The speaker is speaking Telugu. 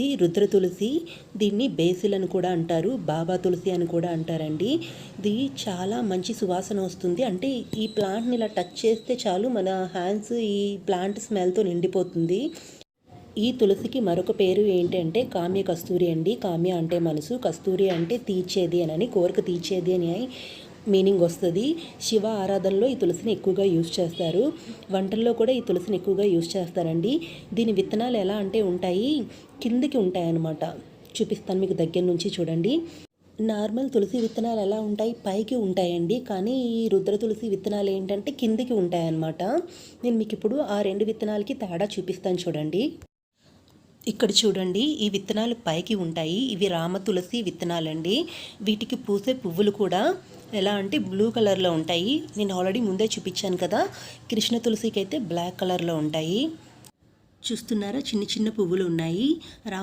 ఈ రుద్ర తులసి, దీన్ని బేసిల్ అని కూడా అంటారు, బాబా తులసి అని కూడా అంటారండి. ఇది చాలా మంచి సువాసన వస్తుంది. అంటే ఈ ప్లాంట్ని ఇలా టచ్ చేస్తే చాలు మన హ్యాండ్స్ ఈ ప్లాంట్ స్మెల్తో నిండిపోతుంది. ఈ తులసికి మరొక పేరు ఏంటంటే కామ్య కస్తూరి అండి. కామ్య అంటే మనసు, కస్తూరి అంటే తీర్చేది అని, కోరిక తీర్చేది అని మీనింగ్ వస్తుంది. శివ ఆరాధనలో ఈ తులసిని ఎక్కువగా యూజ్ చేస్తారు. వంటల్లో కూడా ఈ తులసిని ఎక్కువగా యూజ్ చేస్తారండి. దీని విత్తనాలు ఎలా అంటే ఉంటాయి, కిందికి ఉంటాయన్నమాట. చూపిస్తాను మీకు దగ్గర నుంచి చూడండి. నార్మల్ తులసి విత్తనాలు ఎలా ఉంటాయి, పైకి ఉంటాయండి. కానీ ఈ రుద్ర తులసి విత్తనాలు ఏంటంటే కిందికి ఉంటాయన్నమాట. నేను మీకు ఇప్పుడు ఆ రెండు విత్తనాలకి తేడా చూపిస్తాను చూడండి. ఇక్కడ చూడండి, ఈ విత్తనాలు పైకి ఉంటాయి. ఇవి రామ తులసి విత్తనాలండి. వీటికి పూసే పువ్వులు కూడా ఎలా అంటే బ్లూ కలర్లో ఉంటాయి. నేను ఆల్రెడీ ముందే చూపించాను కదా. కృష్ణ తులసికి అయితే బ్లాక్ కలర్లో ఉంటాయి. చూస్తున్నారా, చిన్న చిన్న పువ్వులు ఉన్నాయి. రామ